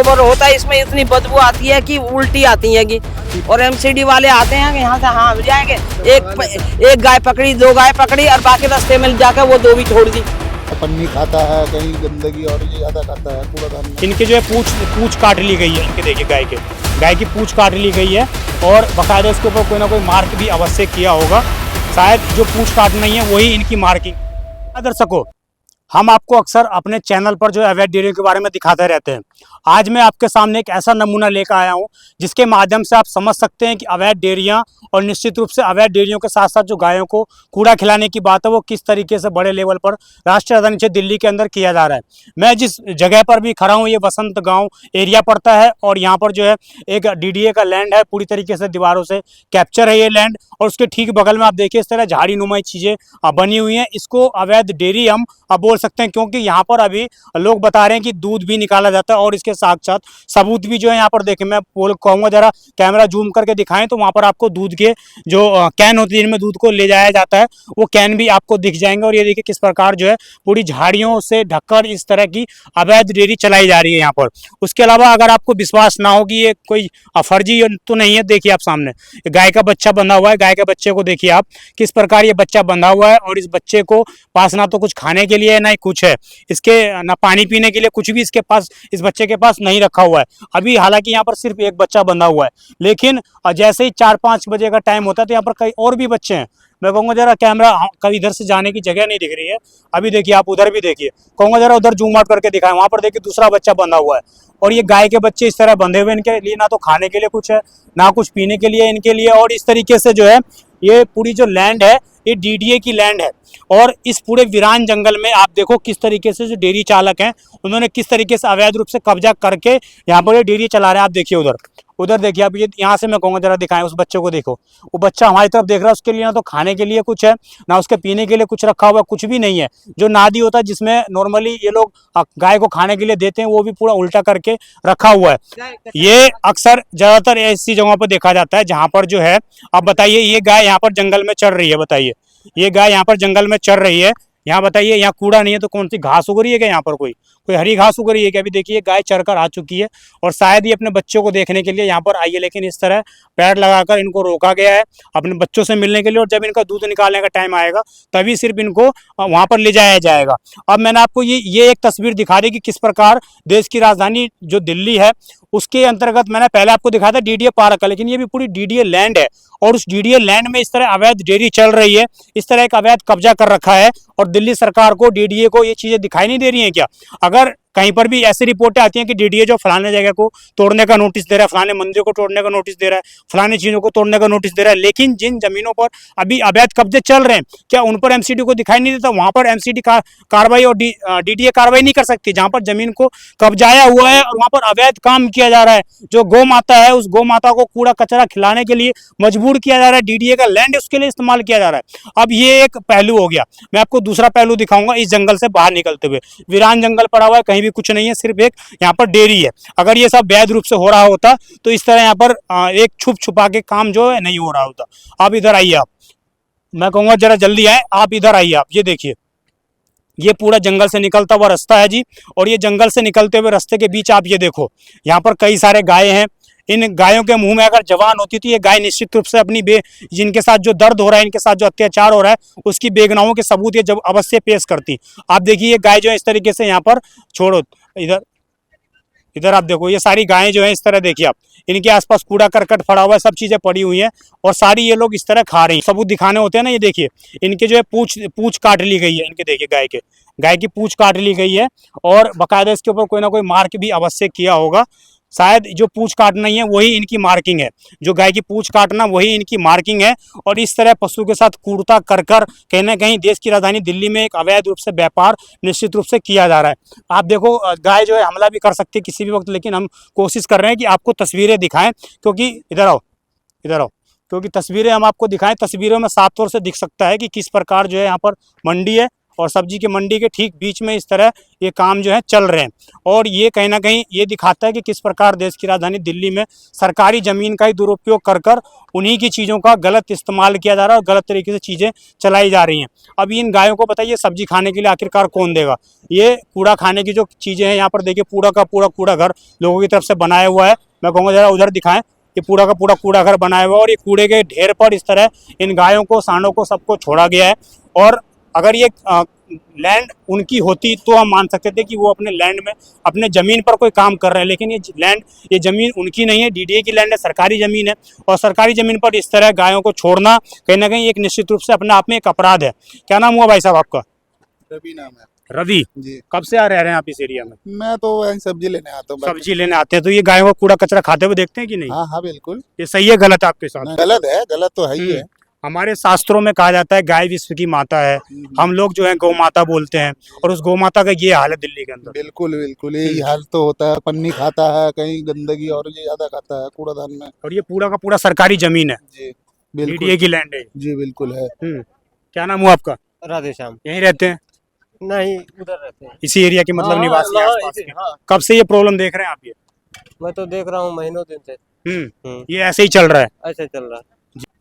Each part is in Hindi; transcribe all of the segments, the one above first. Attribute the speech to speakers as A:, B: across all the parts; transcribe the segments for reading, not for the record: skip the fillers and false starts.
A: गोबर होता है इसमें इतनी बदबू आती है कि उल्टी आती है कि। और एमसीडी वाले आते हैं कि यहाँ से हाँ जाएंगे, एक गाय पकड़ी, 2 गाय पकड़ी और बाकी रास्ते में जाकर वो 2 भी छोड़ दी।
B: पन्नी खाता है, कहीं गंदगी और ये ज़्यादा खाता है कूड़ादान।
C: इनके जो है पूछ काट ली गई है। इनके देखिए गाय की पूछ काट ली गई है और बाकायदा इसके ऊपर कोई ना कोई मार्क भी अवश्य किया होगा। शायद जो पूछ काटना ही है वही इनकी मार्किंग। दर्शकों, हम आपको अक्सर अपने चैनल पर जो अवैध डेयरियों के बारे में दिखाते रहते हैं। आज मैं आपके सामने एक ऐसा नमूना लेकर आया हूं जिसके माध्यम से आप समझ सकते हैं कि अवैध डेयरियां और निश्चित रूप से अवैध डेयरियों के साथ साथ जो गायों को कूड़ा खिलाने की बात है वो किस तरीके से बड़े लेवल पर राष्ट्रीय राजधानी क्षेत्र दिल्ली के अंदर किया जा रहा है। मैं जिस जगह पर भी खड़ा हूँ ये वसंत गाँव एरिया पड़ता है और यहाँ पर जो है एक DDA का लैंड है, पूरी तरीके से दीवारों से कैप्चर है ये लैंड। और उसके ठीक बगल में आप देखिए इस तरह झाड़ी नुमाई चीज़ें बनी हुई हैं। इसको अवैध डेयरी हम बोल सकते हैं क्योंकि यहाँ पर अभी लोग बता रहे हैं कि दूध भी निकाला जाता है और इसके साथ साथ सबूत भी जो है यहाँ पर देखें। मैं कहूँगा जरा कैमरा जूम करके दिखाएं तो वहाँ पर आपको दूध के जो कैन होती है जिनमें दूध को ले जाया जाता है वो कैन भी आपको दिख जाएंगे। और ये देखिए किस प्रकार जो है पूरी झाड़ियों से ढककर इस तरह की अवैध डेयरी चलाई जा रही है यहाँ पर। उसके अलावा अगर आपको विश्वास ना हो कि ये कोई फर्जी तो नहीं है, देखिए आप सामने गाय का बच्चा बंधा हुआ है। गाय के बच्चे को देखिए आप किस प्रकार ये बच्चा बंधा हुआ है और इस बच्चे को पास ना तो कुछ खाने के लिए ना ही कुछ है, इसके ना पानी पीने के लिए कुछ भी इसके पास, इस बच्चे के पास नहीं रखा हुआ है। अभी हालांकि यहाँ पर सिर्फ एक बच्चा बंधा हुआ है, लेकिन जैसे ही 4-5 बजे का टाइम होता है तो यहाँ पर कई और भी बच्चे हैं। मैं कहूँगा जरा कैमरा कभी इधर से जाने की जगह नहीं दिख रही है, अभी देखिए आप उधर भी देखिए, कहूँगा जरा उधर जूम आउट करके दिखाएं। वहाँ पर देखिए दूसरा बच्चा बंधा हुआ है और ये गाय के बच्चे इस तरह बंधे हुए, इनके लिए ना तो खाने के लिए कुछ है ना कुछ पीने के लिए इनके लिए। और इस तरीके से जो है ये पूरी जो लैंड है ये DDA की लैंड है। और इस पूरे वीरान जंगल में आप देखो किस तरीके से जो डेयरी चालक हैं उन्होंने किस तरीके से अवैध रूप से कब्जा करके यहाँ पर ये डेयरी चला रहे हैं। आप देखिए उधर देखिए आप, ये यहाँ से मैं कहूँगा जरा दिखाएं उस बच्चे को, देखो वो बच्चा हमारी तरफ देख रहा है, उसके लिए ना तो खाने के लिए कुछ है ना उसके पीने के लिए कुछ रखा हुआ, कुछ भी नहीं है। जो नादी होता है जिसमें नॉर्मली ये लोग गाय को खाने के लिए देते हैं वो भी पूरा उल्टा करके रखा हुआ है। ये अक्सर ज्यादातर ऐसी जगहों पर देखा जाता है जहाँ पर जो है, अब बताइए ये गाय यहाँ पर जंगल में चढ़ रही है, बताइए ये गाय यहाँ पर जंगल में चढ़ रही है, यहाँ बताइए यहाँ कूड़ा नहीं है तो कौन सी घास उग रही है क्या? यहाँ पर कोई हरी घास उग रही है क्या? अभी देखिए गाय चढ़कर आ चुकी है और शायद ये अपने बच्चों को देखने के लिए यहाँ पर आई है, लेकिन इस तरह पैर लगाकर इनको रोका गया है अपने बच्चों से मिलने के लिए। और जब इनका दूध निकालने का टाइम आएगा तभी सिर्फ इनको वहाँ पर ले जाया जाएगा। अब मैंने आपको ये एक तस्वीर दिखा दी कि किस प्रकार देश की राजधानी जो दिल्ली है उसके अंतर्गत मैंने पहले आपको दिखाया था DDA पार्क का, लेकिन ये भी पूरी DDA लैंड है और उस DDA लैंड में इस तरह अवैध डेयरी चल रही है, इस तरह एक अवैध कब्जा कर रखा है। और दिल्ली सरकार को DDA को ये चीजें दिखाई नहीं दे रही हैं क्या? अगर कहीं पर भी ऐसी रिपोर्टें आती हैं कि DDA जो फलाने जगह को तोड़ने का नोटिस दे रहा है, फलाने मंदिर को तोड़ने का नोटिस दे रहा है, फलाने चीजों को तोड़ने का नोटिस दे रहा है, लेकिन जिन जमीनों पर अभी अवैध कब्जे चल रहे हैं क्या उन पर MCD को दिखाई नहीं देता? वहां पर MCD कार्रवाई और DDA कार्रवाई नहीं कर सकती जहां पर जमीन को कब्जाया हुआ है और वहां पर अवैध काम किया जा रहा है। जो गौ माता है उस गौ माता को कूड़ा कचरा खिलाने के लिए मजबूर किया जा रहा है, DDA का लैंड उसके लिए इस्तेमाल किया जा रहा है। अब ये एक पहलू हो गया, मैं आपको दूसरा पहलू दिखाऊंगा। इस जंगल से बाहर निकलते हुए वीरान जंगल पड़ा हुआ है, कहीं भी कुछ नहीं है, सिर्फ एक यहाँ पर डेयरी है। अगर ये सब वैध रूप से हो रहा होता तो इस तरह यहाँ पर एक छुप छुपा के काम जो है नहीं हो रहा होता। आप इधर आइए, आप मैं कहूँगा जरा जल्दी आए, आप इधर आइए। आप ये देखिए ये पूरा जंगल से निकलता हुआ रास्ता है जी, और ये जंगल से निकलते हुए रास्ते के बीच आप ये देखो यहाँ पर कई सारे गाय हैं। इन गायों के मुंह में अगर जवान होती तो ये गाय निश्चित रूप से अपनी जिनके साथ जो दर्द हो रहा है, इनके साथ जो अत्याचार हो रहा है उसकी बेगनाहों के सबूत ये जब अवश्य पेश करती। आप देखिए ये गाय जो है इस तरीके से यहाँ पर छोड़ो, इधर आप देखो ये सारी गायें जो है इस तरह देखिए आप, इनके आसपास कूड़ा करकट पड़ा हुआ है, सब चीजें पड़ी हुई हैं और सारी ये लोग इस तरह खा रही हैं। सबूत दिखाने होते हैं ना, ये देखिए इनके जो है पूछ काट ली गई है, इनके देखिए गाय की पूछ काट ली गई है और बाकायदा इसके ऊपर कोई ना कोई मार्क भी अवश्य किया होगा। शायद जो पूछ काटना ही है वही इनकी मार्किंग है, जो गाय की पूछ काटना वही इनकी मार्किंग है। और इस तरह पशु के साथ क्रूरता कर कहीं ना कहीं देश की राजधानी दिल्ली में एक अवैध रूप से व्यापार निश्चित रूप से किया जा रहा है। आप देखो गाय जो है हमला भी कर सकती है किसी भी वक्त, लेकिन हम कोशिश कर रहे हैं कि आपको तस्वीरें दिखाएं, क्योंकि इधर आओ क्योंकि तस्वीरें हम आपको दिखाएं, तस्वीरों में साफ तौर से दिख सकता है कि किस प्रकार जो है यहाँ पर मंडी है। और सब्जी की मंडी के ठीक बीच में इस तरह ये काम जो है चल रहे हैं। और ये कहीं ना कहीं ये दिखाता है कि किस प्रकार देश की राजधानी दिल्ली में सरकारी ज़मीन का ही दुरुपयोग कर कर उन्हीं की चीज़ों का गलत इस्तेमाल किया जा रहा है और गलत तरीके से चीज़ें चलाई जा रही हैं। अब इन गायों को बताइए सब्जी खाने के लिए आखिरकार कौन देगा? ये कूड़ा खाने की जो चीज़ें हैं यहाँ पर देखिए, पूरा का पूरा कूड़ा घर लोगों की तरफ से बनाया हुआ है। मैं कहूँगा ज़रा उधर दिखाएं, ये पूरा का पूरा कूड़ा घर बनाया हुआ है और ये कूड़े के ढेर पर इस तरह इन गायों को, सांडों को, सबको छोड़ा गया है। और अगर ये लैंड उनकी होती तो हम मान सकते थे कि वो अपने लैंड में, अपने ज़मीन पर कोई काम कर रहे हैं, लेकिन ये ज़मीन उनकी नहीं है, डीडीए की लैंड है, सरकारी ज़मीन है। और सरकारी ज़मीन पर इस तरह गायों को छोड़ना कहीं ना कहीं एक निश्चित रूप से अपने आप में एक अपराध है। क्या नाम हुआ भाई साहब आपका?
B: रवि नाम है
C: रवि
B: जी।
C: कब से रह रहे हैं आप इस एरिया में?
B: मैं तो वही सब्जी लेने आता हूँ।
C: सब्जी लेने आते हैं तो ये गायों का कूड़ा कचरा खाते हुए देखते हैं कि नहीं?
B: हाँ हाँ बिल्कुल।
C: ये सही है गलत है आपके साथ?
B: गलत है, गलत तो है ही है।
C: हमारे शास्त्रों में कहा जाता है गाय विश्व की माता है, हम लोग जो है गौ माता बोलते हैं, और उस गौ माता का ये हाल है दिल्ली के अंदर।
B: बिल्कुल बिल्कुल यही हाल तो होता है। पन्नी खाता है, कहीं गंदगी और ये ज्यादा खाता है कूड़ादान में।
C: और ये पूरा का पूरा सरकारी जमीन है,
B: जी बिल्कुल,
C: डीडीए की लैंड है
B: जी बिल्कुल है।
C: क्या नाम हुआ आपका?
D: राधेश्याम।
C: यहीं रहते हैं?
D: नहीं, उधर रहते हैं।
C: इसी एरिया के मतलब
D: हाँ,
C: निवासी
D: हाँ,
C: आसपास
D: इसी-
C: के?
D: हाँ।
C: कब से ये प्रॉब्लम देख रहे हैं आप? ये
D: मैं तो देख रहा हूँ महीनों दिन से
C: ये ऐसे ही चल रहा है।
D: ऐसे चल रहा है।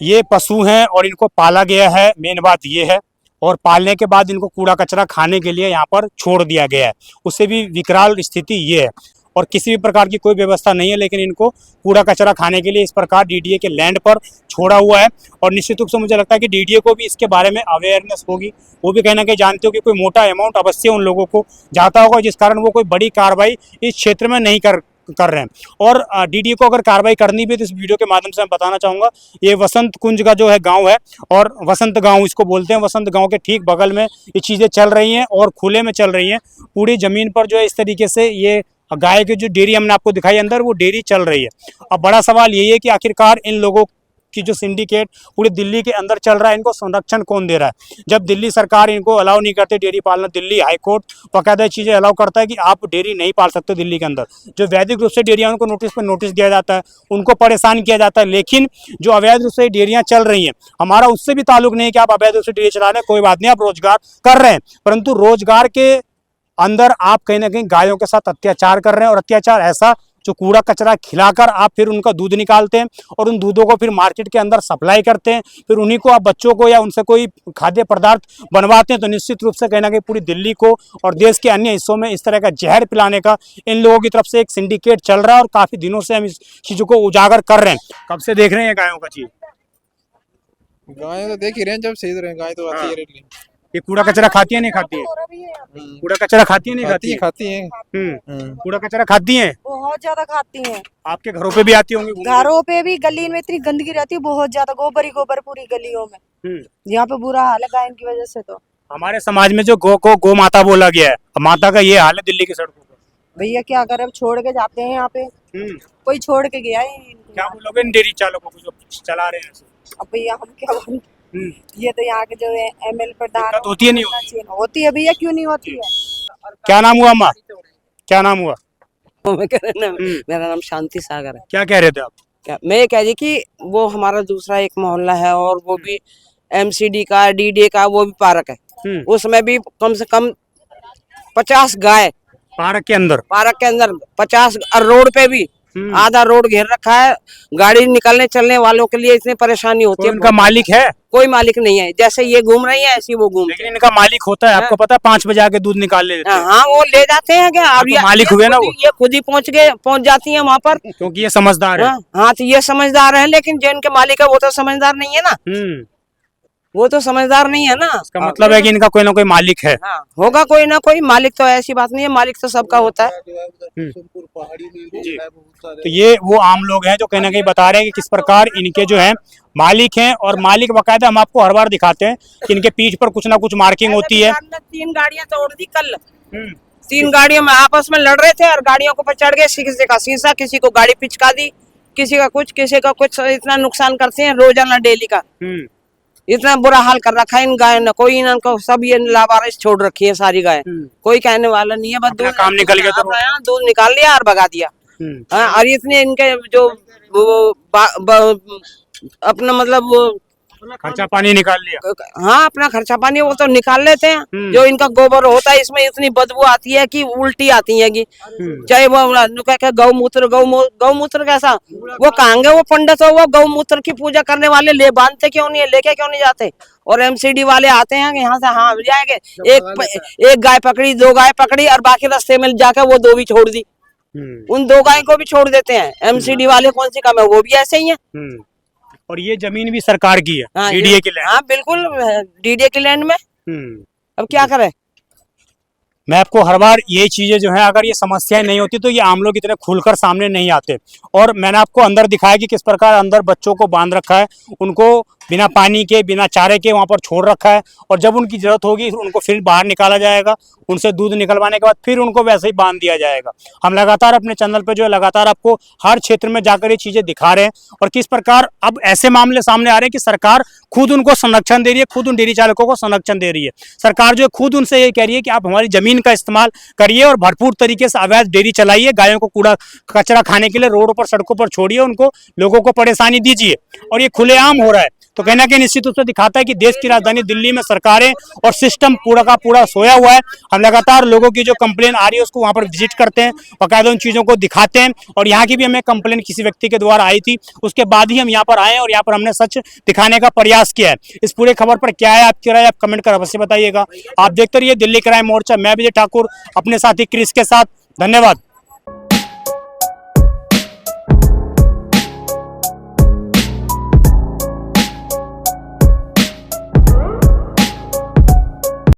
C: ये पशु हैं और इनको पाला गया है, मेन बात ये है। और पालने के बाद इनको कूड़ा कचरा खाने के लिए यहाँ पर छोड़ दिया गया है, उससे भी विकराल स्थिति ये है। और किसी भी प्रकार की कोई व्यवस्था नहीं है, लेकिन इनको कूड़ा कचरा खाने के लिए इस प्रकार डीडीए के लैंड पर छोड़ा हुआ है। और निश्चित रूप से मुझे लगता है कि डीडीए को भी इसके बारे में अवेयरनेस होगी, वो भी कहीं ना कहीं जानते हो कि कोई मोटा अमाउंट अवश्य उन लोगों को जाता होगा, जिस कारण वो कोई बड़ी कार्रवाई इस क्षेत्र में नहीं कर रहे हैं। और डीडीए को अगर कार्रवाई करनी भी है तो इस वीडियो के माध्यम से मैं बताना चाहूँगा, ये वसंत कुंज का जो है गांव है, और वसंत गांव इसको बोलते हैं। वसंत गांव के ठीक बगल में ये चीज़ें चल रही हैं और खुले में चल रही हैं। पूरी ज़मीन पर जो है इस तरीके से ये गाय की जो डेयरी हमने आपको दिखाई अंदर, वो डेयरी चल रही है। अब बड़ा सवाल यही है कि आखिरकार इन लोगों की जो सिंडिकेट पूरी दिल्ली के अंदर चल रहा है, इनको संरक्षण कौन दे रहा है? जब दिल्ली सरकार इनको अलाउ नहीं करते डेयरी पालना, दिल्ली हाई कोर्ट बाकायदा चीज़ें अलाउ करता है कि आप डेयरी नहीं पाल सकते दिल्ली के अंदर। जो वैधिक रूप से डेयरियाँ, उनको नोटिस पर नोटिस दिया जाता है, उनको परेशान किया जाता है। लेकिन जो अवैध रूप से डेयरियाँ चल रही हैं, हमारा उससे भी ताल्लुक नहीं है कि आप अवैध रूप से डेयरी चला रहे हैं, कोई बात नहीं, आप रोजगार कर रहे हैं, परंतु रोजगार के अंदर आप कहीं ना कहीं गायों के साथ अत्याचार कर रहे हैं। और अत्याचार ऐसा जो कूड़ा कचरा खिलाकर आप फिर उनका दूध निकालते हैं और उन दूधों को फिर मार्केट के अंदर सप्लाई करते हैं, फिर उन्हीं को आप बच्चों को या उनसे कोई खाद्य पदार्थ बनवाते हैं। तो निश्चित रूप से कहीं ना कहीं पूरी दिल्ली को और देश के अन्य हिस्सों में इस तरह का जहर पिलाने का इन लोगों की तरफ से एक सिंडिकेट चल रहा है, और काफ़ी दिनों से हम इस चीज़ों को उजागर कर रहे हैं। कब से देख रहे हैं गायों का चीज़?
E: गाय तो देख ही रहे हैं, जब सही रहे गाय तो आती है रेली।
C: ये कूड़ा कचरा खाती है नहीं खाती है? कूड़ा कचरा खाती है नहीं खाती है?
E: खाती है।
C: कूड़ा कचरा खाती हैं?
F: बहुत ज्यादा खाती हैं।
C: आपके घरों पे भी आती होंगी घूमने?
F: घरों पे भी, गली में इतनी गंदगी रहती है, बहुत ज्यादा गोबर ही गोबर पूरी गलियों में। यहाँ पे बुरा हाल है गाय की वजह से। तो
C: हमारे समाज में जो गौ को गौ माता बोला गया है, माता का ये हाल है दिल्ली की सड़कों पर।
F: भैया क्या करे, अब छोड़ के जाते हैं यहाँ पे, कोई छोड़ के गया है इनको।
C: क्या बोलोगे इन डेयरी चालकों को जो चला रहे हैं?
F: अब भैया हम क्या बोलें, ये तो यहाँ के जो एमएल प्रधान
C: दिक्कत होती है नहीं
F: होती है भैया, क्यों नहीं होती है?
C: क्या नाम हुआ अम्मा? क्या नाम हुआ?
A: मेरा नाम शांति सागर है।
C: क्या कह रहे थे आप?
A: क्या मैं ये कह रही कि वो हमारा दूसरा एक मोहल्ला है, और वो भी एमसीडी का, डीडीए का, वो भी पार्क है। उसमें भी कम से कम 50 गाय
C: पार्क के अंदर
A: 50, और रोड पे भी आधा रोड घेर रखा है। गाड़ी निकलने चलने वालों के लिए इतनी परेशानी होती है।
C: इनका मालिक है?
A: कोई मालिक नहीं है, जैसे ये घूम रही है ऐसे वो घूम।
C: लेकिन इनका मालिक होता है, आपको पता है? 5 बजे आके दूध निकाल लेते हैं।
A: हाँ, वो ले जाते हैं क्या? अब
C: तो मालिक हुए ना वो?
A: ये खुद ही पहुंच जाती है वहाँ पर,
C: क्योंकि ये समझदार है।
A: हाँ, तो ये समझदार है, लेकिन जो इनके मालिक है वो तो समझदार नहीं है ना। वो तो समझदार नहीं है ना।
C: इसका मतलब है कि इनका कोई ना कोई मालिक है।
A: हाँ, होगा कोई ना कोई मालिक, तो ऐसी बात नहीं है, मालिक तो सबका होता है।
C: तो ये वो आम लोग हैं जो कहीं ना कहीं बता रहे हैं कि किस प्रकार इनके जो है मालिक हैं, और मालिक बाकायदा हम आपको हर बार दिखाते हैं कि इनके पीठ पर कुछ ना कुछ मार्किंग होती है।
A: 3 गाड़ियां तोड़ दी कल। 3 गाड़ियों में आपस में लड़ रहे थे, और गाड़ियों को चढ़ गए, किसी का शीशा, किसी को गाड़ी पिचका दी, किसी का कुछ इतना नुकसान करते हैं रोजाना डेली का। इतना बुरा हाल कर रखा है इन गायों ने। कोई इनको सब ये लावारिस छोड़ रखी है सारी गाय, कोई कहने वाला नहीं है। बस दूध
C: काम निकल गया,
A: दूध निकाल लिया और भगा दिया। और इतने इनके जो अपना मतलब वो
C: खर्चा पानी निकाल लिया।
A: हाँ, अपना खर्चा पानी वो तो निकाल लेते हैं। जो इनका गोबर होता है इसमें इतनी बदबू आती है कि उल्टी आती है कि चाहे वो गौमूत्र कैसा वो कहांगे वो पंडित हो, वो गौमूत्र की पूजा करने वाले ले बांधते क्यों नहीं है, लेके क्यों नहीं जाते? और एमसीडी वाले आते हैं कि यहाँ से हाँ जाएंगे, एक गाय पकड़ी, 2 गाय पकड़ी और बाकी रास्ते में जाकर वो 2 भी छोड़ दी। उन 2 गाय को भी छोड़ देते हैं। एमसीडी वाले कौन सी कम है, वो भी ऐसे ही है।
C: और ये जमीन भी सरकार की है,
A: हाँ,
C: डीडीए की लैंड।
A: हाँ बिल्कुल, डीडीए की लैंड में। अब क्या करें?
C: मैं आपको हर बार ये चीजें जो है, अगर ये समस्याएं नहीं होती तो ये आम लोग इतने खुलकर सामने नहीं आते। और मैंने आपको अंदर दिखाया कि किस प्रकार अंदर बच्चों को बांध रखा है, उनको बिना पानी के बिना चारे के वहाँ पर छोड़ रखा है। और जब उनकी जरूरत होगी उनको फिर बाहर निकाला जाएगा, उनसे दूध निकलवाने के बाद फिर उनको वैसे ही बांध दिया जाएगा। हम लगातार अपने चैनल पे जो है लगातार आपको हर क्षेत्र में जाकर ये चीजें दिखा रहे हैं और किस प्रकार अब ऐसे मामले सामने आ रहे हैं कि सरकार खुद उनको संरक्षण दे रही है, खुद उन डेयरी चालकों को संरक्षण दे रही है। सरकार जो है खुद उनसे ये कह रही है कि आप हमारी जमीन का इस्तेमाल करिए और भरपूर तरीके से अवैध डेयरी चलाइए, गायों को कूड़ा कचरा खाने के लिए रोडों पर सड़कों पर छोड़िए, उनको लोगों को परेशानी दीजिए। और ये खुलेआम हो रहा है, तो कहना कि निश्चित रूप से दिखाता है कि देश की राजधानी दिल्ली में सरकारें और सिस्टम पूरा का पूरा सोया हुआ है। हम लगातार लोगों की जो कंप्लेन आ रही है उसको वहां पर विजिट करते हैं, बाकायदा उन चीजों को दिखाते हैं। और यहाँ की भी हमें कंप्लेन किसी व्यक्ति के द्वारा आई थी, उसके बाद ही हम यहाँ पर आए और यहाँ पर हमने सच दिखाने का प्रयास किया है। इस पूरे खबर पर क्या है आपकी राय, आप कमेंट कर अवश्य बताइएगा। आप देखते रहिए दिल्ली क्राइम मोर्चा। मैं विजय ठाकुर अपने साथी क्रिस के साथ। धन्यवाद।